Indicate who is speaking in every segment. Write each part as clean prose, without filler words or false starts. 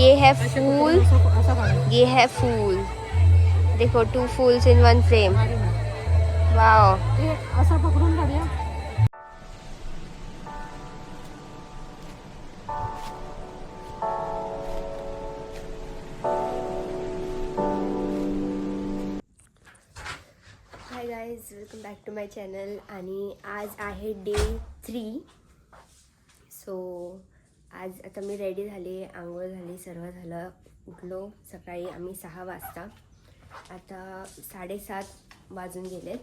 Speaker 1: ये है फूल, ये है फूल. देखो 2 fools in 1 frame. वाव.
Speaker 2: असा पकडून काढूया.
Speaker 1: Hi guys, welcome back to my channel. आणि आज आहे डे 3. सो आज आता मी रेडी झाली, आंघोळ झाली, सर्व झालं. उठलो सकाळी आम्ही 6 वाजता. आता 7:30 वाजून गेलेत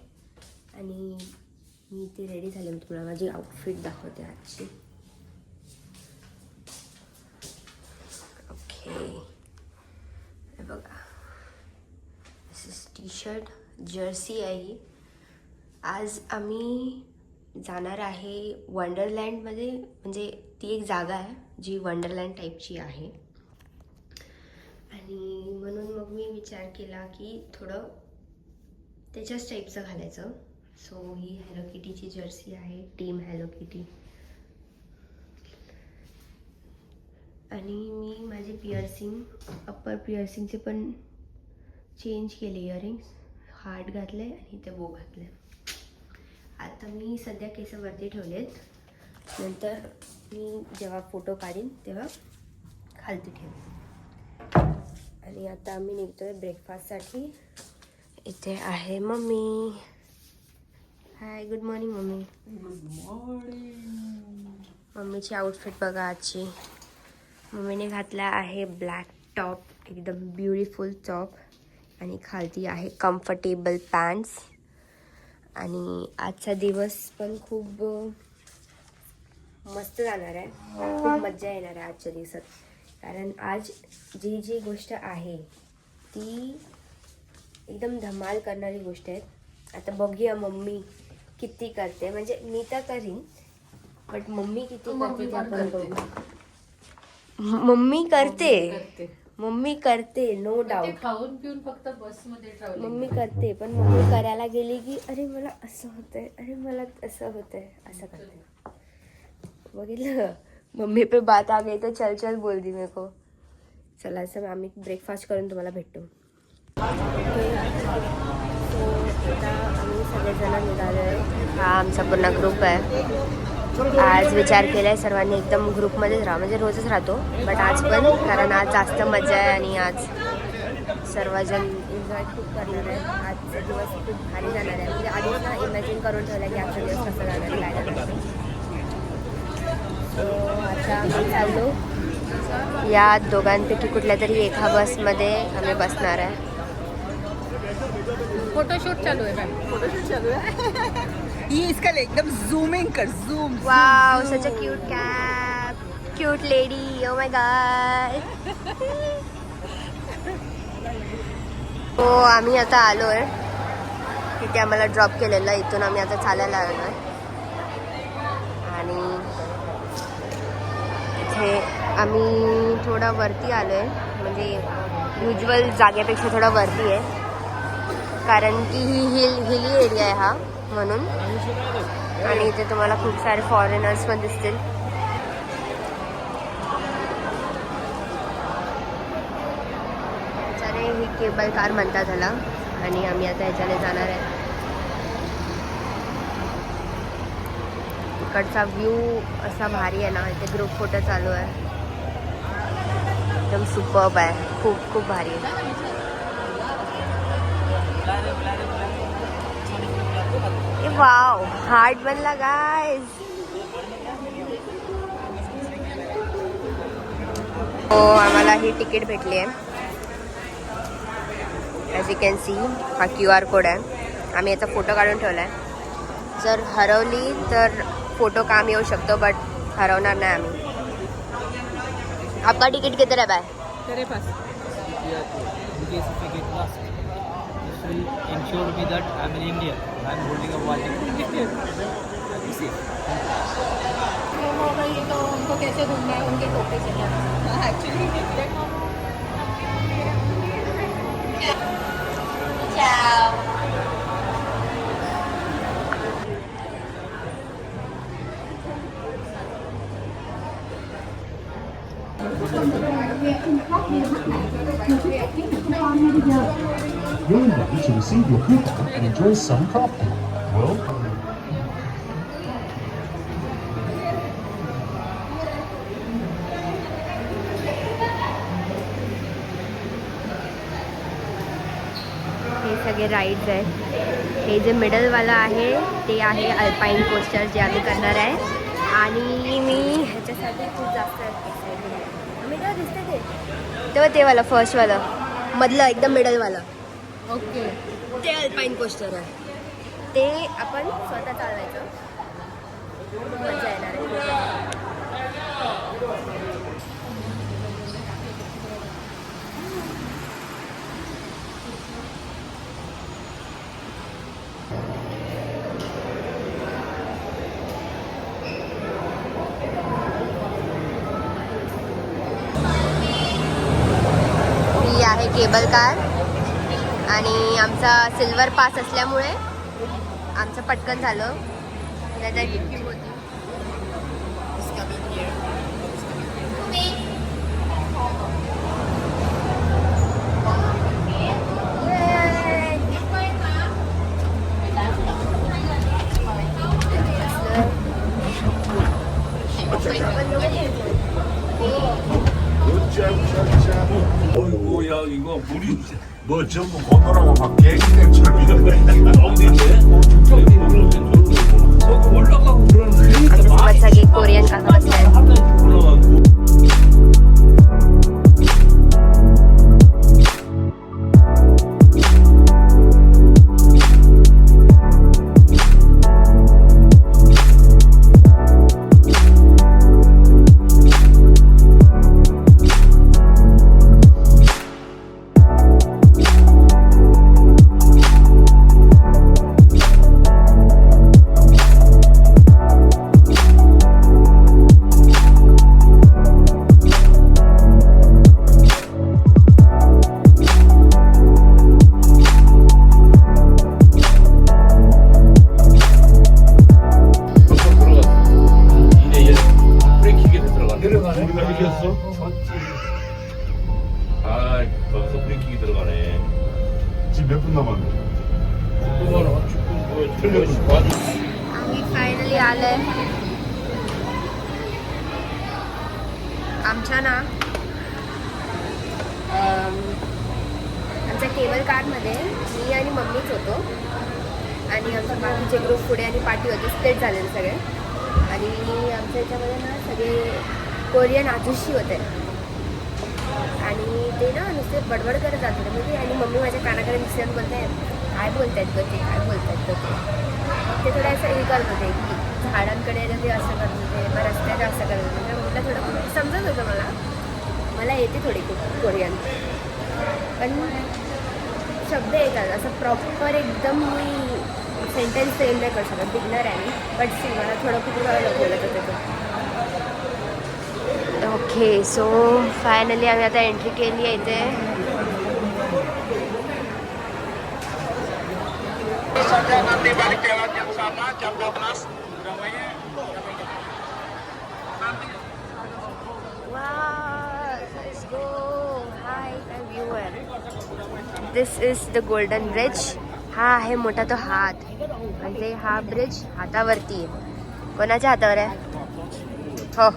Speaker 1: आणि मी इथे रेडी झाले. मी तुम्हाला माझी आउटफिट दाखवते आजची. ओके, हे बघा, दिस इज टी शर्ट, जर्सी आहे. आज आम्ही जाणार आहे वंडरलँडमध्ये. म्हणजे ती एक जागा आहे जी वंडरलँड टाईपची आहे आणि म्हणून मग मी विचार केला की थोडं त्याच्याच टाईपचं घालायचं. सो ही हॅलो किटीची जर्सी आहे, टीम हॅलो किटी. आणि मी माझे पिअर्सिंग, अप्पर पिअर्सिंगचे पण चेंज केले. इयरिंग्स हार्ट घातले आणि ते बो घातले. आता मी सध्या केस वरती ठेवलेत, नंतर मी जेव्हा फोटो काढीन तेव्हा खालती ठेवेन. आणि आता आम्ही निघतोय ब्रेकफास्टसाठी. इथे आहे mummy. Hi, good morning mummy.
Speaker 2: Good morning.
Speaker 1: मम्मीची आउटफिट बघा आजची. मम्मीने घातला आहे ब्लॅक टॉप, एकदम ब्युटिफुल टॉप, आणि खालती आहे कम्फर्टेबल पॅन्ट्स. आणि आजचा दिवस पण खूप मस्त जाणार आहे, खूप मज्जा येणार आहे आजच्या दिवसात. कारण आज जी जी गोष्ट आहे ती एकदम धमाल करणारी गोष्ट आहे. आता बघूया मम्मी किती करते. म्हणजे मी तर करीन, बट मम्मी किती करते ते आपण बघू. मम्मी करते नो डाऊट.
Speaker 2: खाऊन पिऊन फक्त बस मध्ये ट्रॅव्हलिंग
Speaker 1: मम्मी करते, पण मम्मी करायला गेली की अरे मला असं होतंय, अरे मला असं होतंय, असं करते. बघितलं, मम्मी पे बात आ गई तो चल चल बोल दी मेरे को. चला, असं आम्ही ब्रेकफास्ट करून तुम्हाला भेटतो. आता आम्ही सगळेजण निघालो आहे. हा आमचा पूर्ण ग्रुप आहे. आज विचार केला आहे सर्वांनी एकदम ग्रुपमध्येच राहा. म्हणजे रोजच राहतो, बट आज पण, कारण आज जास्त मजा आहे आणि आज सर्वजण एन्जॉय खूप करणार आहे. आजचा दिवस खूप भारी जाणार आहे. म्हणजे आधीच ना इमॅजिन करून ठेवलं की आजचा दिवस कसा जाणार आहे, काय जाणार आहे. आता आम्ही चाललो. या दोघांपैकी कुठल्या तरी एका बसमध्ये आम्ही बसणार आहे.
Speaker 2: फोटोशूट चालू आहे मॅम. फोटोशूट चालू आहे. ये इसका ले एकदम झूमिंग कर, zoom.
Speaker 1: Wow, such a cute cap, cute lady. Oh my God. हो, आम्ही आता आलोय. तिथे आम्हाला ड्रॉप केलेलं. इथून आम्ही आता चालायला आलोय आणि इथे आम्ही थोडा वरती आलोय. म्हणजे युज्युअल जागेपेक्षा थोडा वरती आहे, कारण की ही हिली एरिया आहे हा, म्हणून. आणि इथे तुम्हाला खूप सारे फॉरेनर्स पण दिसतील. त्याच्याने ही केबल कार म्हणतात ह्याला. आणि आम्ही आता ह्याच्याने जाणार आहे. इकडचा व्ह्यू असा भारी आहे ना. इथे ग्रुप फोटो चालू आहे, एकदम सुपर्ब आहे, खूप खूप भारी आहे. वाव, हार्ट बनला गाइस. हो, आम्हाला ही तिकीट भेटली आहे. ॲज यू कॅन सी, हा QR कोड आहे. आम्ही याचा फोटो काढून ठेवला आहे. जर हरवली तर फोटो काम येऊ शकतो, बट हरवणार नाही आम्ही. आपका तिकीट किधर है बाय?
Speaker 2: तेरे pass.
Speaker 3: will ensure me that I am in India. I am holding a wallet.
Speaker 2: तो उनको कैसे ढूंढना है, उनके टोपे से actually.
Speaker 4: You're invited to receive your coupon and enjoy some crafting. Well,
Speaker 1: हे सगळे राईड्स आहेत. हे जे मिडलवाला आहे ते आहे अल्पाईन कोस्टर, जे आम्ही करणार आहे. आणि मी ह्याच्यासाठी खूप जास्त एक्साइटेड आहे. आम्ही तेव्हा दिसते ते तेव्हा ते वाला फर्स्टवालं मधलं एकदम मिडलवालं.
Speaker 2: ओके.
Speaker 1: ते अल्पाईन कोस्टर आहे. ते आपण स्वतः चालवायचं. मजा येणार आहे. ही आहे केबल कार आणि आमचा सिल्वर पास असल्यामुळे आमचं पटकन झालं.
Speaker 5: 어이구 야 이거 물이 뭐 전부 건너라고 막 개기땡처럼 이런데 올라가고 그러는데
Speaker 1: आमच्यासोबत सगळे कोरियन काका बसले.
Speaker 5: 우리가 이겼어? 아 거기서 브레이킹이 들어가네. 지금 몇 분 남았는데?
Speaker 1: आम्ही फायनली आलोय. आमच्या ना आमच्या केबल कारमध्ये मी आणि मम्मीच होतो आणि आमच्या बाकीचे ग्रुप पुढे आणि पार्टी होते. स्प्लिट झालेले सगळे. आणि आमच्या याच्यामध्ये ना सगळे कोरियन आजुशी होते आणि ते ना नुसते बडबड करत जात होते म्हणजे. आणि मम्मी माझ्या कानाकडे दिसत बोलते काय बोलतायत गं ते, काय बोलतायत गं ते थोडं असं हे करत होते की झाडांकडे ते असं करत होते, मग रस्त्याचं असं करत होते. म्हटलं थोडं समजत होतं मला येते थोडी खूप कोरियन, पण शब्द येतात असं प्रॉपर एकदम मी सेंटेन्स फ्रेम नाही करू शकत. बिगनर आहे मी, बट स्टील मला थोडं खूप बोलत होते. ओके, सो फायनली आम्ही आता एंट्री केली आहे इथे. दिस इज द गोल्डन ब्रिज. हा आहे मोठा तो हात, म्हणजे हा ब्रिज हातावरती आहे. कोणाच्या हातावर आहे? हो,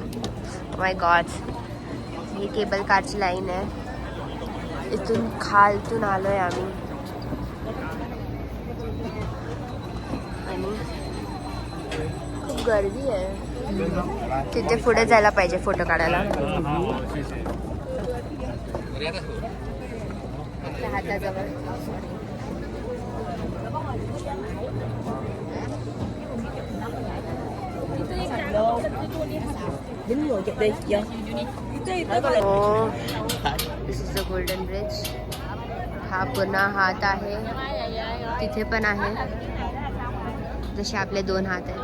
Speaker 1: माय गॉड. ही केबल कारची लाईन आहे. इथून खालतून आलोय आम्ही आणि खूप गर्दी आहे. तिथे पुढे जायला पाहिजे फोटो काढायला. हाताजवळ दिस इज द गोल्डन ब्रिज. हा पूर्ण हात आहे, तिथे पण आहे जसे आपले दोन हात आहेत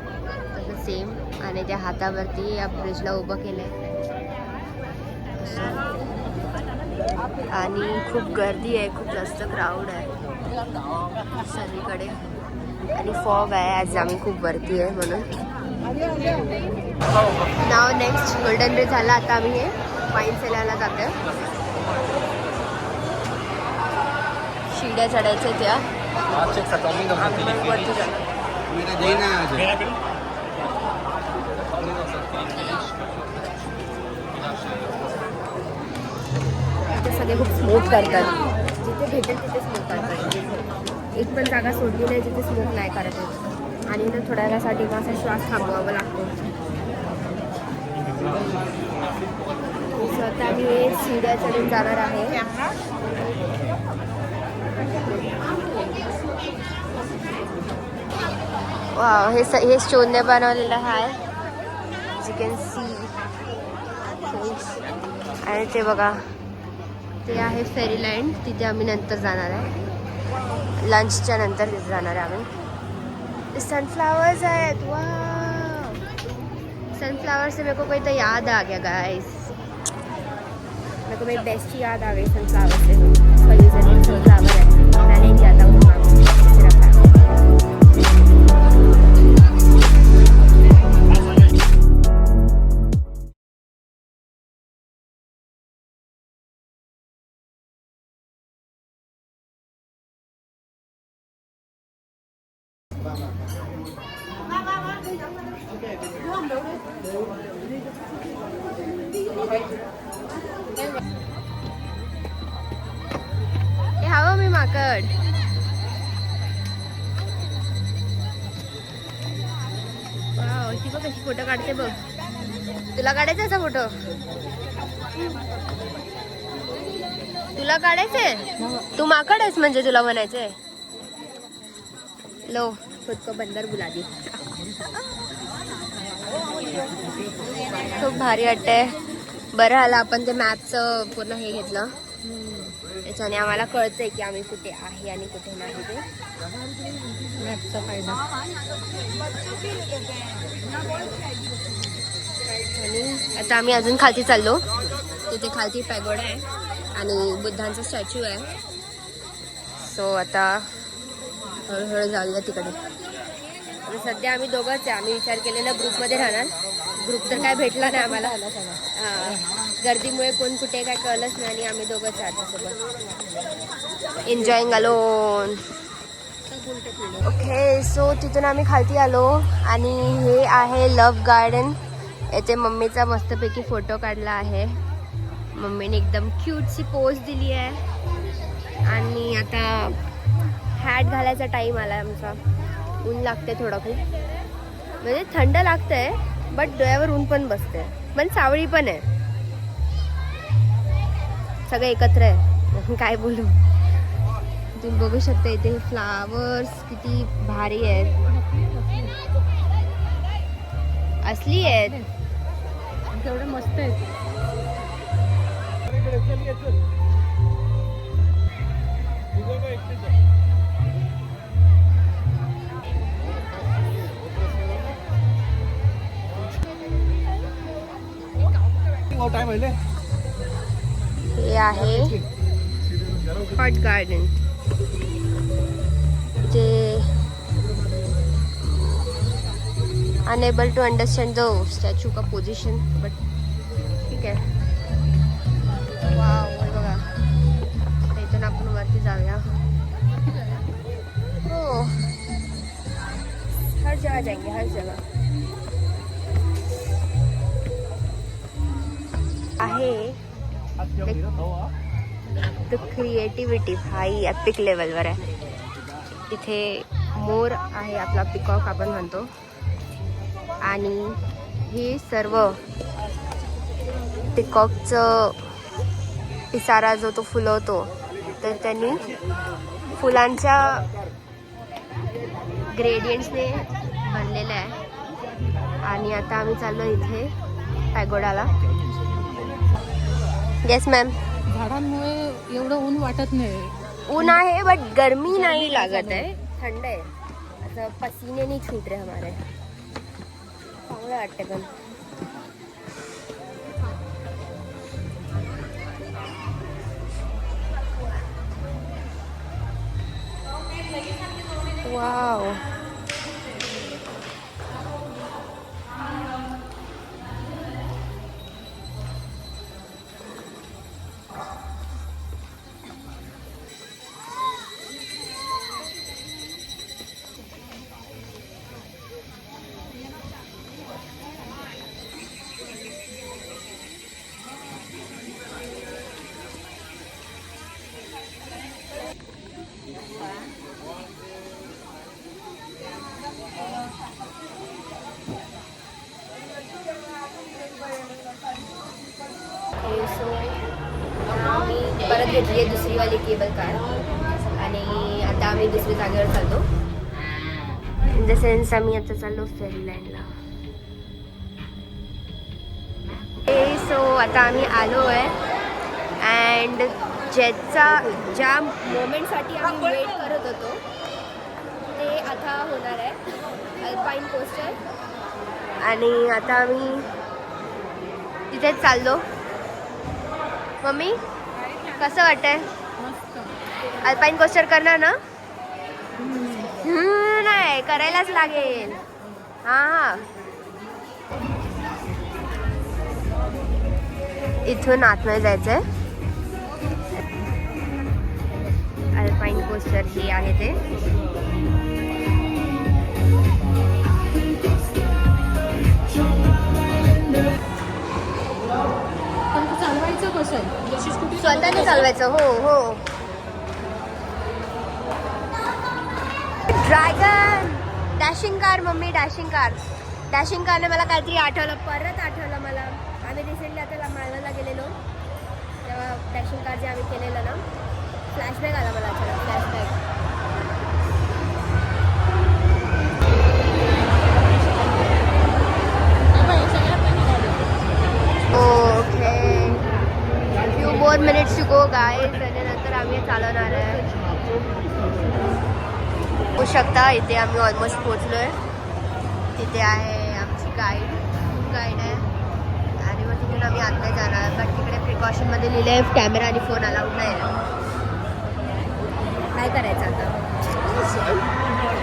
Speaker 1: तसं सेम. आणि त्या हातावरती या ब्रिजला उभं केलंय. आणि खूप गर्दी आहे, खूप जास्त क्राऊड आहे सगळीकडे आणि फॉग आहे आज आम्ही खूप वरती आहे म्हणून. नाव नेक्स्ट गोल्डन ब्रिज झाला. आता आम्ही हे वाईन सेलाला जाते. शिड्या चढायच्या त्या
Speaker 3: आज एक टॉपिंग
Speaker 1: वरती जाणार. इथे सगळे खूप स्मोक करतात. जिथे भेटेल तिथे स्मोक करतात. एक पण जागा सोडली नाही जिथे स्मोक नाही करत आहे. आणि इथे थोड्या वेळासाठी माझा श्वास थांबवावा लागतो. आता मी शिड्या चढून जाणार आहे. वाव, हे स्टोनने बनवलेलं आहे. You can see. आणि ते बघा, ते आहे फेरीलँड. तिथे आम्ही नंतर जाणार आहे. लंचच्या नंतर तिथे जाणार आहे आम्ही. सनफ्लावर्स आहेत. वाव, सनफ्लावर से मेरे को कोई तो याद आ गया गाइस. मेरे को मेरी बेस्ट की याद आ गई सनफ्लावर से. सनफ्लावर है, मैंने किया था वो काम रखा. हे हवं मी माकड. वाव, ती बघ कशी फोटो काढते बघ. तुला काढायचा असा फोटो? तुला काढायचंय? तू माकड आहेस म्हणजे तुला म्हणायचंय. लो, खुद को बंदर बुला दी. खूप भारी वाटतंय. बरं झालं आपण ते मॅपचं पूर्ण हे घेतलं. त्याच्याने आम्हाला कळतंय की आम्ही कुठे आहे आणि कुठे नाही. ते मॅपचा फायदा. आणि आता आम्ही अजून खालती चाललो. तिथे खालती पॅगोडा आहे आणि बुद्धांचा स्टॅच्यू आहे. सो आता हळूहळू जाऊया तिकडे. आणि सध्या आम्ही दोघंच आहे. आम्ही विचार केलेला ग्रुपमध्ये राहणार. ग्रुप तर काय भेटला नाही आम्हाला. हां, गर्दीमुळे कोण कुठे काय कळलंच नाही आणि आम्ही दोघंच आहे सोबत. Enjoying alone. ओके, सो तिथून आम्ही खालती आलो आणि हे आहे लव्ह गार्डन. येथे मम्मीचा मस्तपैकी फोटो काढला आहे. मम्मीने एकदम क्यूटची पोज दिली आहे. आणि आता हॅट घालायचा टाईम आला आमचा. ऊन लागते थोडं खूप, म्हणजे थंड लागतंय बट डोळ्यावर ऊन पण बसते. पण सावळी पण आहे. सगळं एकत्र आहे. काय बोलू. तुम्ही बघू शकता इथे फ्लावर्स किती भारी आहेत. असली आहेत
Speaker 2: तेवढे मस्त आहेत.
Speaker 1: हे आहे हॉट गार्डन. जे unable to understand the statue का पोझिशन बट ठीक आहे. वाव, बघा इथून आपण वरती जाऊया. हो, हर जगह जाएंगे, हर जगह आहे. द क्रिएटिव्हिटी भाई एपिक लेवलवर आहे. इथे मोर आहे, आपला पिकॉक आपण म्हणतो. आणि हे सर्व पिकॉकचं पिसारा जो तो फुलवतो, तर त्यांनी फुलांच्या ग्रेडियंट्सने बनलेलं आहे. आणि आता आम्ही चाललो इथे पॅगोडाला. Yes ma'am.
Speaker 2: झाडांमुळे एवढं ऊन वाटत नाही.
Speaker 1: ऊन आहे बट गर्मी नाही लागत आहे. थंड आहे. असं पसीने नहीं छूट रहे हमारे. चांगलं वाटतं पण. वाव, घेतली आहे दुसरीवाली केबल कार आणि आता आम्ही दुसऱ्या जागेवर चालतो. इन द सेन्स आम्ही आता चाललो फेरीलँडला. सो आता आम्ही आलो आहे अँड ज्या मोमेंटसाठी आम्ही वेट करत होतो ते आता होणार आहे. Alpine coaster. आणि आता आम्ही तिथेच चाललो. मम्मी कसं वाटतंय? अल्पाईन कोस्टर करणार ना? नाही करायलाच लागेल. हां इथून आतमध्ये जायचं आहे. अल्पाईन कोस्टर हे आहे ते.
Speaker 2: चालवायचं कसं?
Speaker 1: स्वतःने चालवायचं. हो हो. Dragon dashing car. Mummy dashing car. Dashing कारने मला काहीतरी परत आठवलं मला. आम्ही रिसेंटली आता मालवणला गेलेलो तेव्हा डॅशिंग कार जे आम्ही केलेलं ना, फ्लॅशबॅक आला मला. अचानक flashback. Okay few more minutes to go guys. आणि नंतर आम्ही चालवणार आहे. होऊ शकता इथे आम्ही ऑलमोस्ट पोहोचलो आहे. तिथे आहे आमची गाईड आहे आणि मग तिथून आम्ही आत्ता जाणार. बट तिकडे प्रिकॉशनमध्ये लिहिले आहे कॅमेरा आणि फोन अलाउड नाही आहे. काय करायचं आता?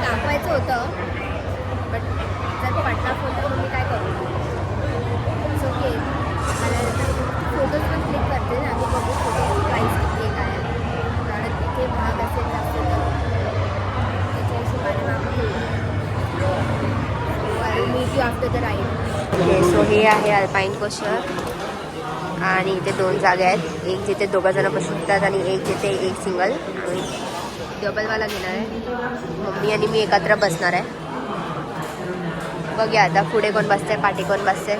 Speaker 1: दाखवायचं होतं बट जर पडला फोन तर मग मी काय करू? It's okay. मला फोटोज पण क्लिक करते आणि बघू फोटो प्राईस किती आहे काय. कारण तिथे भाग असेल जास्त तर meet you after the ride. So हे आहे अल्पाईन कोस्टर आणि इथे 2 जागा आहेत. एक जिथे 2 जण बसतात आणि एक जिथे एक सिंगल. आम्ही डबलवाला घेणार आहे. मम्मी आणि मी एकत्र बसणार आहे. बघूया आता पुढे कोण बसते पाठी कोण बसते.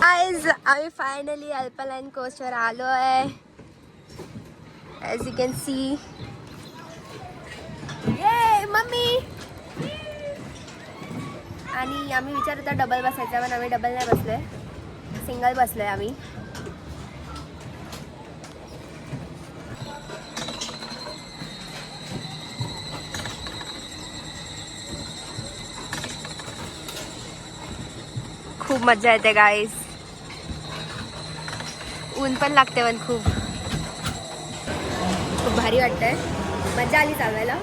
Speaker 1: गाईज आम्ही फायनली अल्पाईन कोस्टर आलो आहे. As you can see. ये मम्मी. आणि आम्ही विचार होता डबल बसायचा पण आम्ही डबल नाही बसलोय. सिंगल बसलोय आम्ही. खूप मजा येते गाईज. ऊन पण लागते पण खूप भारी वाटतंय. मजा आली चालवायला.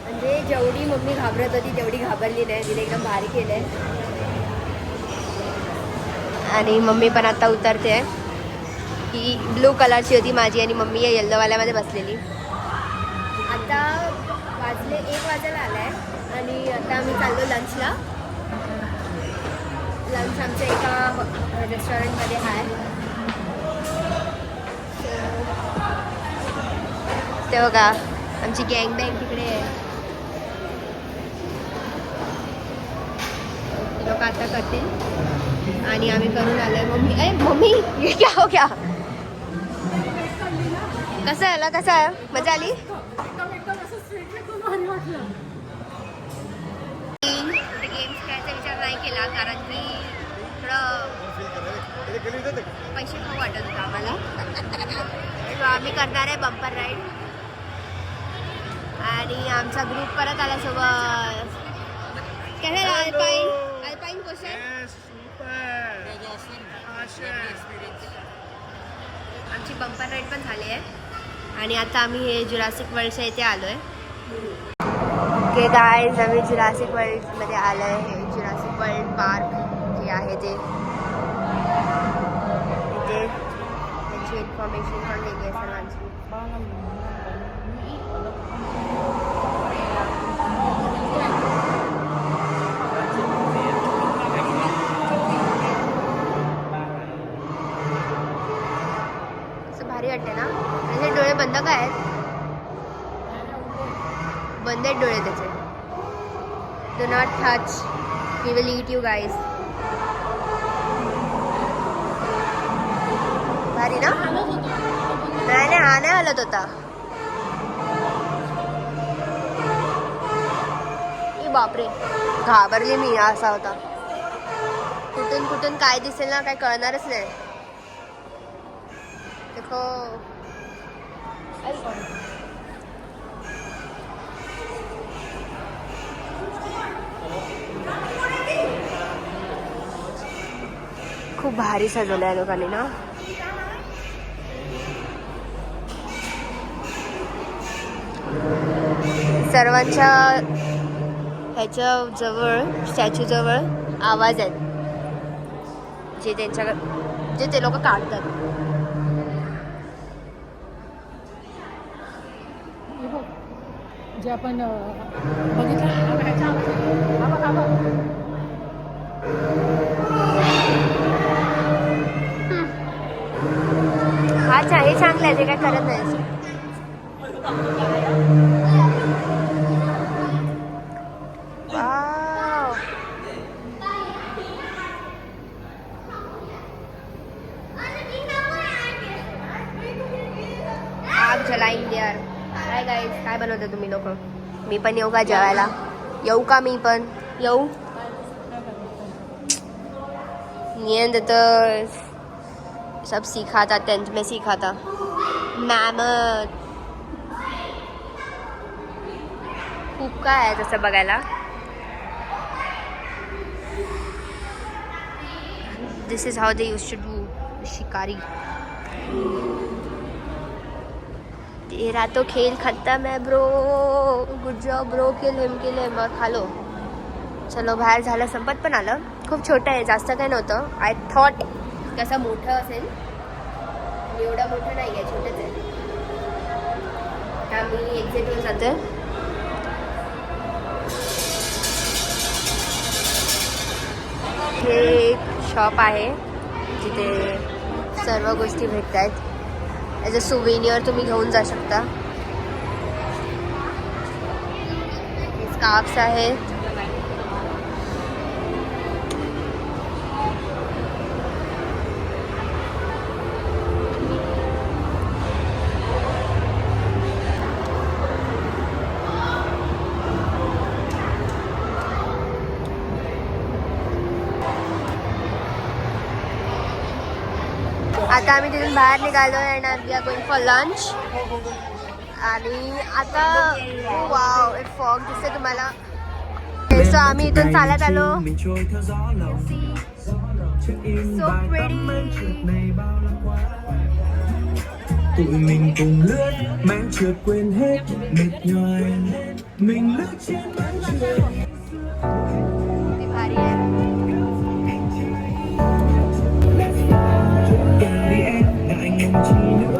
Speaker 1: म्हणजे जेवढी मम्मी घाबरत होती तेवढी घाबरली नाही. तिने एकदम भारी केलंय. आणि मम्मी पण आता उतरते. ही ब्लू कलरची होती माझी आणि मम्मी या येल्लोवाल्यामध्ये बसलेली. आता वाजले 1 वाजायला आलाय आणि आता आम्ही चाललो लंचला. लंच आमच्या एका रेस्टॉरंटमध्ये आहे. ते बघा आमची गँग तिकडे आहे. ते लोक आता करतील आणि आम्ही करून आलोय. मम्मी ये क्या हो गया? कसं आला? कसं आहे? मजा आली? गेम्स खेळायचा विचार नाही केला कारण की थोडं पैसे खूप वाटत होतं आम्हाला. सो आम्ही करणार आहे बंपर राईड आणि आमचा ग्रुप परत आला सोबत. कसं अल्पाईन कोस्टर? आमची बंपर राईड पण झाली आहे आणि आता आम्ही हे जुरासिक वर्ल्डच्या इथे आलो आहे. ओके गाईज आम्ही जुरासिक वर्ल्डमध्ये आलो आहे. हे जुरासिक वर्ल्ड पार्क जे आहे ते इथे त्यांची इन्फॉर्मेशन पण दिली आहे सर्वांची. भारी वाटते ना? त्याचे डोळे बंद काय आहेत? बंद आहेत डोळे त्याचे. Do not touch. We will eat you guys. भारी ना? नाही हलत होता. बापरे, घाबरली मी. असा होता. कुठून कुठून काय दिसेल ना काय कळणारच नाही. देखो खूप भारी सजवलं आहे लोकांनी ना. सर्वांच्या ह्याच्या जवळ स्टॅच्यू जवळ आवाज आहेत जे ते लोक काढतात.
Speaker 2: जे आपण बघितलं
Speaker 1: हा हे चांगलं आहे. ते काय करत नाही. वाव. आग जलाएंगे यार. काय गाईज, काय बनवता तुम्ही लोक? मी पण येऊ का जेवायला? येऊ का मी पण येऊ? नींद तर सब सीखा था 10th में सीखा था. मॅमथ खूप काय आहे तसं बघायला. This is how they used to do शिकारी. तेरा तो खेल खत्म है bro. Good job bro. Kill him और खा लो. चलो बाहेर झालं. संपत पण आलं. खूप छोटं आहे, जास्त काय नव्हतं. आय थॉट कसं मोठं असेल. एवढं मोठं नाही आहे, छोटंच आहे. आम्ही एक्झिटवर जाते. हे एक शॉप आहे जिथे सर्व गोष्टी भेटत आहेत. ॲज अ सुवेनियर तुम्ही घेऊन जाऊ शकता. स्कार्फ्स आहेत. आता आम्ही तिथून बाहेर निघालो आणि we are going for lunch. आणि आता वाव, एक फॉग दिसते तुम्हाला. सो आम्ही इथून चालत आलो. So pretty.
Speaker 6: tụi mình cùng lướt mang trượt quên hết mệt nhoài mình lướt trên mái trường.
Speaker 1: किती भारी आहे.
Speaker 6: Đi em ngại ngùng chi nữa.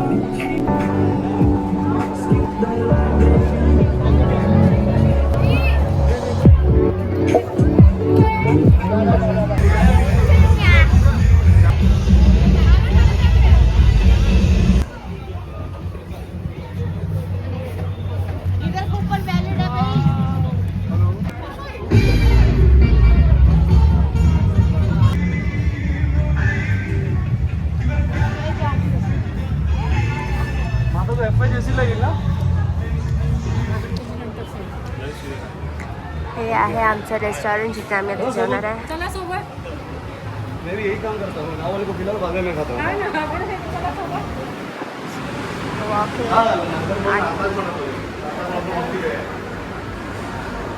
Speaker 1: हे आहे आमचं रेस्टॉरंट जिथे आम्ही आता जेवणार आहे.
Speaker 2: चला सोबत.
Speaker 3: मैं भी यही काम करता हूँ. नावल को फिलहाल बाद में खाता हूँ.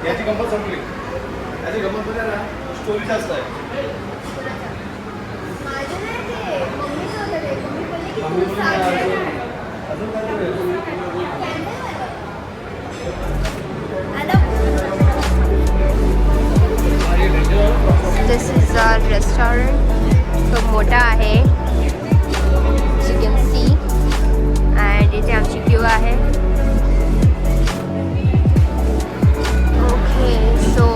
Speaker 3: याची गंमत संपली. याची गंमत म्हणजे ना स्टोरी जास्त आहे.
Speaker 1: This is our restaurant. खूप मोठा आहे, यू कॅन सी. अँड इथे आमची क्यू आहे. ओके, सो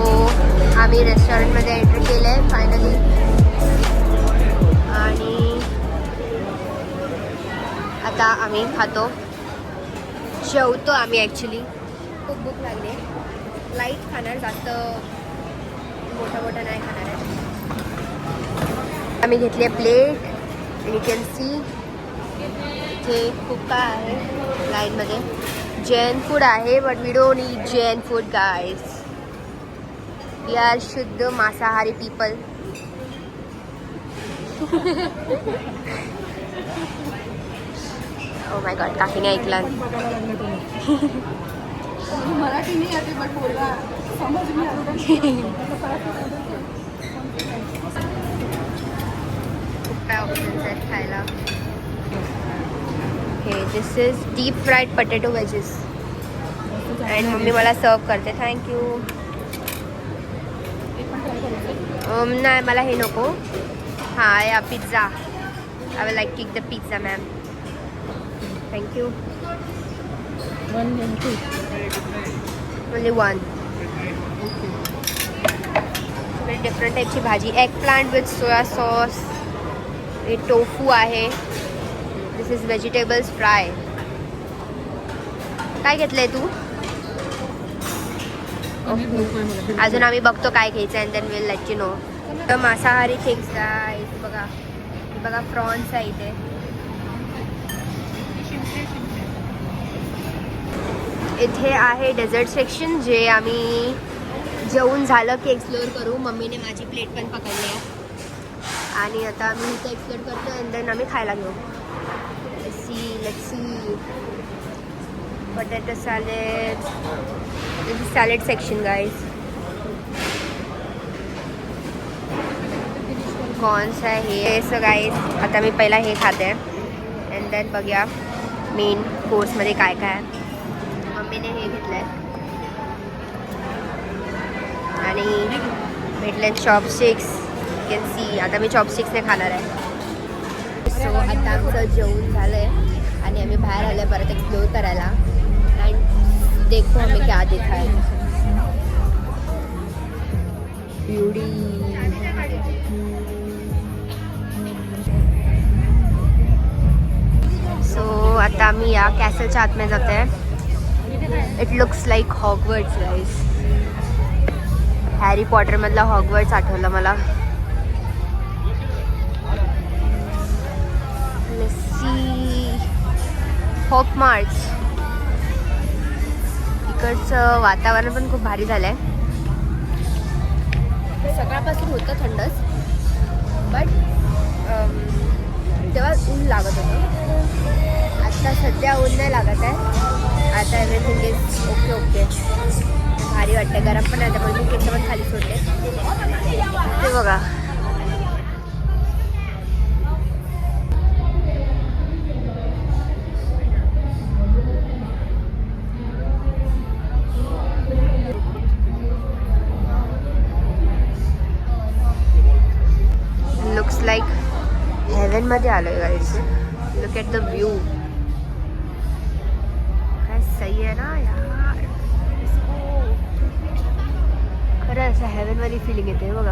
Speaker 1: आम्ही रेस्टॉरंटमध्ये एंटर केलं आहे फायनली. आणि आता आम्ही खातो, जेवतो आम्ही. ॲक्च्युली खूप भूक लागली. लाईट खाणार, जास्त मोठा नाही खाणार आहे. आम्ही घेतली आहे प्लेट. यू कॅन सी इथे खूप काय आहे लाईनमध्ये. जैन फूड आहे but we don't eat Jain food guys. We are शुद्ध मांसाहारी पीपल. ओ माय गॉड, काकीने ऐकला.
Speaker 2: मराठी नाही आते बट बोलवा समज मी
Speaker 1: खूप काय ऑप्शन्स आहेत खायला. हे this is deep fried potato wedges and mummy मला सर्व करते. थँक्यू. नाही मला हे नको. हां या pizza. I will like take the pizza ma'am. Thank you. Only one. Different टाईपची भाजी. Egg plant with soya sauce. हे टोफू आहे. This is vegetables fry. काय घेतलंय तू? अजून आम्ही बघतो काय घ्यायचं and then will let you know. तर मांसाहारी थिंग्स आहे. बघा बघा प्रॉन्स आहे इथे. इथे आहे डेझर्ट सेक्शन जे आम्ही जेवून झालं की एक्सप्लोअर करू. मम्मीने माझी प्लेट पण पकडली आहे आणि आता आम्ही इथे एक्सप्लोअर करतो अँड देन आम्ही खायला घेऊ. Let's see. Potato salad. This is salad section guys. Corns आहे हे सगळं गाईज. आता मी पहिला हे खाते अँड देन बघूया मेन कोर्समध्ये काय काय आहे. मम्मीने हे घेतलं आहे आणि भेटले चॉपस्टिक्स. You can see. आता मी चॉपस्टिक्सने खाणार आहे. सो आता आमचं जेवण झालं आहे आणि आम्ही बाहेर आलो आहे परत एक्सप्लोअर करायला अँड देखो हमें क्या देखा है. ब्युटी. सो आता आम्ही या कॅसलच्या आतमध्ये जातो आहे. It looks like Hogwarts guys. Harry पॉटरमधला हॉगवर्ड्स आठवलं मला. हॉगमार्ट्स. इकडचं वातावरण पण खूप भारी झालं आहे. सकाळपासून होतं थंडच बट तेव्हा ऊन लागत होतं. आता सध्या ऊन नाही लागत आहे. आता एव्हरीथिंग इज ओके ओके. भारी वाटतं. गरम पण आहे त्यामुळे मी केस पण खाली सोडले. ते बघा लुक्स लाईक हेव्हनमध्ये आलो आहे guys. Look at the view. काय सही आहे ना यार. खरं असं हेव्हनवाली फिलिंग येते बघा.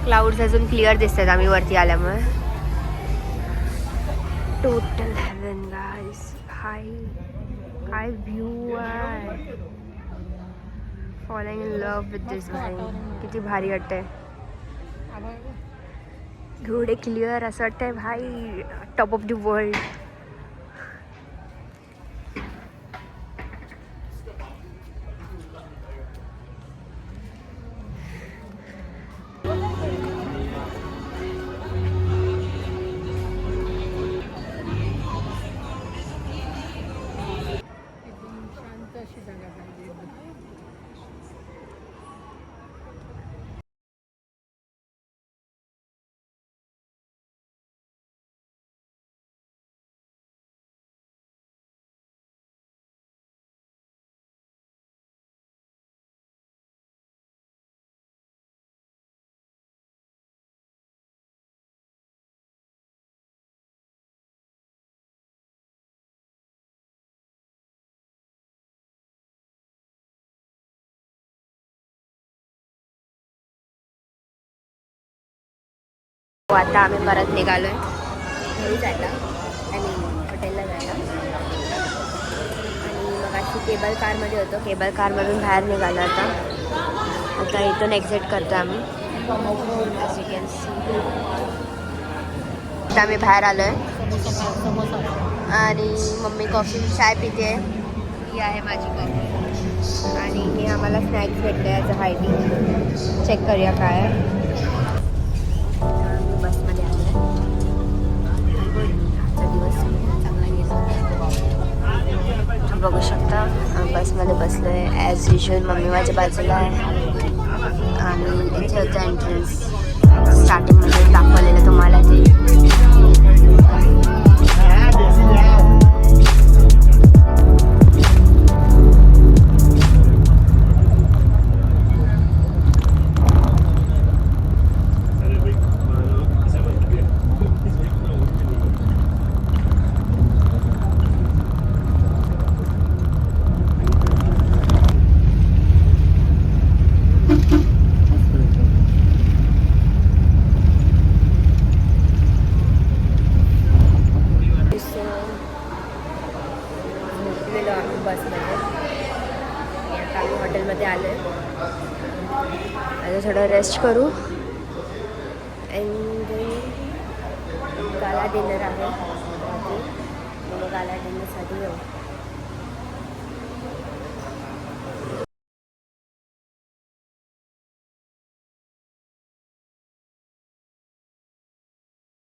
Speaker 1: क्लाउड्स अजून क्लिअर दिसत आहेत आम्ही वरती आल्यामुळे. Total heaven guys. काय व्ह्यू आहे. फॉलोइंग इन लव्ह विथ दिस भाई. किती भारी वाटतंय. एवढे क्लिअर असं वाटतंय भाई टॉप ऑफ द वर्ल्ड. आता आम्ही परत निघालो आहे घरी जायला आणि हॉटेलला जायला. आणि मग अशी केबल कारमध्ये होतो. केबल कारमधून बाहेर निघालो. आता इथून एक्झिट करतो आम्ही. As you can see. आता आम्ही बाहेर आलोय आणि मम्मी कॉफी चाय पिते. ही आहे माझी कॉफी आणि हे आम्हाला स्नॅक्स भेटले ॲज अ हायटी. चेक करूया काय आहे. बसमध्ये आलो आहे. आजचा दिवस चांगला गेला. बघू शकता बसमध्ये बसलो आहे ॲज युजल. मम्मी माझ्या बाजूला आहे आणि इथे होतं एंट्रन्स. स्टार्टिंगमध्ये दाखवलेलं तुम्हाला ते. बसमध्ये आता आम्ही हॉटेलमध्ये आलो आहे. आता थोडं रेस्ट करू अँड गाला डिनर आहे. मग गाला डिनरसाठी येऊ.